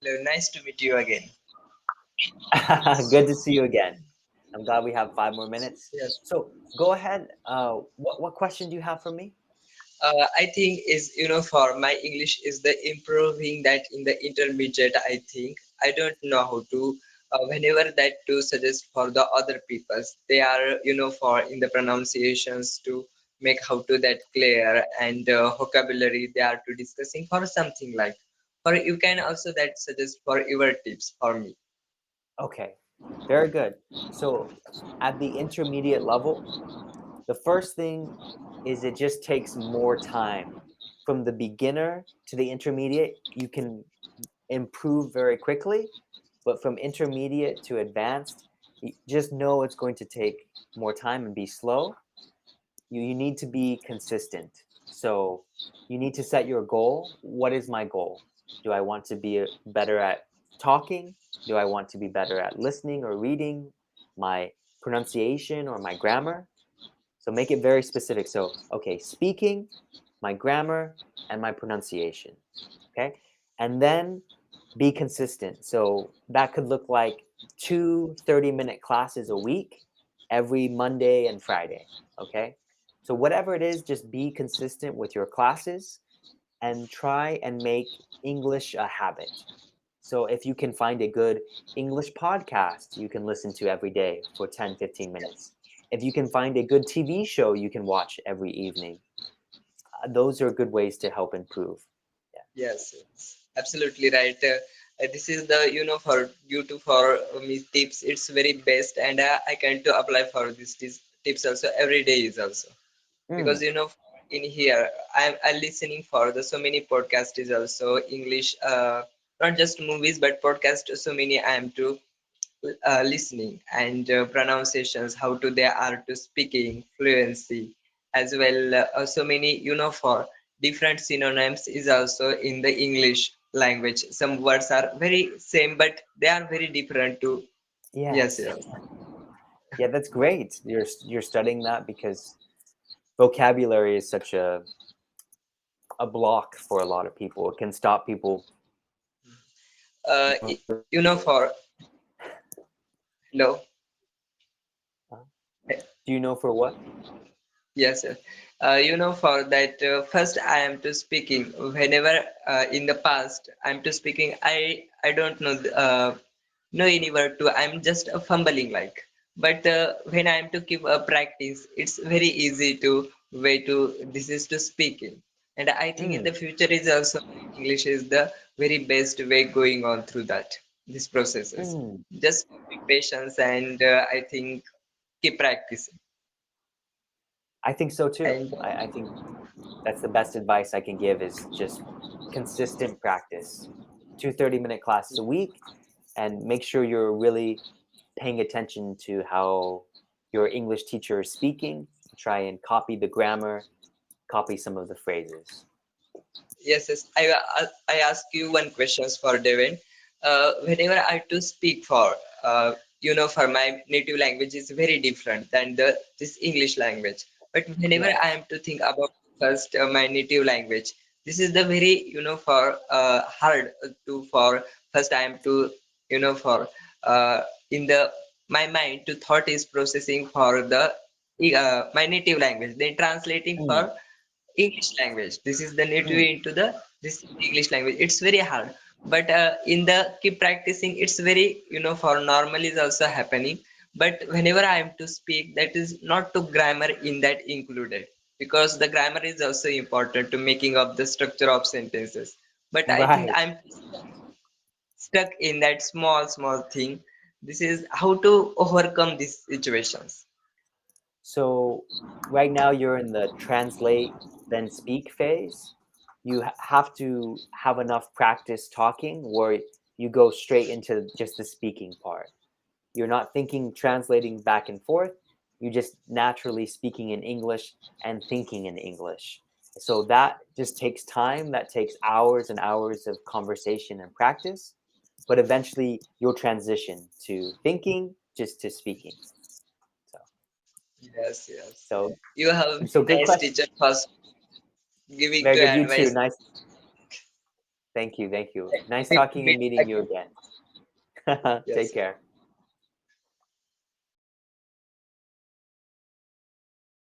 Hello, nice to meet you again. Good to see you again. I'm glad we have 5 more minutes. Yes. So go ahead. What question do you have for me? I think is for my English is the improving that in the intermediate. I think I don't know how to. Whenever that to suggest for the other peoples, they are for in the pronunciations to make how to that clear and vocabulary they are to discussing for something like. Or you can also that suggest for your tips for me. Okay, very good. So at the intermediate level, the first thing is it just takes more time. From the beginner to the intermediate, you can improve very quickly, but from intermediate to advanced, you just know it's going to take more time and be slow. You need to be consistent. So you need to set your goal. What is my goal? Do I want to be better at talking? Do I want to be better at listening or reading? My pronunciation or my grammar? So make it very specific. So, okay, speaking, my grammar, and my pronunciation. Okay. And then be consistent. So that could look like 2 30-minute classes a week every Monday and Friday. Okay. So whatever it is, just be consistent with your classes and try and make English a habit. So if you can find a good English podcast you can listen to every day for 10 15 minutes. If you can find a good TV show you can watch every evening, those are good ways to help improve. Yeah. Yes, yes, absolutely right. This is the for you to for me tips. It's very best, and I can to apply for this tips also every day is also because Mm, in here I'm listening for the so many podcast is also English. Not just movies but podcast. So many I am to listening and pronunciations how to they are to speaking fluency as well so many for different synonyms is also in the English language. Some words are very same but they are very different too. Yes, yes. yes. Yeah, that's great. You're studying that because vocabulary is such a block for a lot of people. It can stop people. uh, y- for hello. Do you know for what? Yes, sir. For that, first I am to speaking. Whenever in the past I am to speaking, I don't know any word to. I'm just fumbling like. But when I am to give a practice, it's very easy to way to this is to speaking. And I think in Mm, the future is also English is the very best way going on through that these processes. mm. Just be patience and I think keep practicing. I think so too. And I think that's the best advice I can give is just consistent practice. 2 30-minute classes a week, and make sure you're really paying attention to how your English teacher is speaking. Try and copy the grammar, copy some of the phrases. yes, yes. I ask you one questions for Devin. Whenever I to speak for for my native language is very different than the this English language. But whenever I Yes. am to think about first my native language, this is the very for hard to for first I am to for in the my mind to thought is processing for the my native language. Then translating Mm, for English language. This is the native mm. into the this English language. It's very hard, but in the keep practicing, it's very for normal is also happening. But whenever I am to speak, that is not to grammar in that included because the grammar is also important to making up the structure of sentences. But I think Right. I'm stuck in that small thing. This is how to overcome these situations. So right now you're in the translate then speak phase. You have to have enough practice talking where you go straight into just the speaking part. You're not thinking translating back and forth. You just naturally speaking in English and thinking in English. So that just takes time. That takes hours and hours of conversation and practice. But eventually you'll transition to thinking just to speaking. So Yes, yes. so You have so good nice question. teacher first giving Very to good. You too. advice. Nice. Thank you. Thank you. Like, Nice we talking and meet meeting you again. again. Take Yes. care.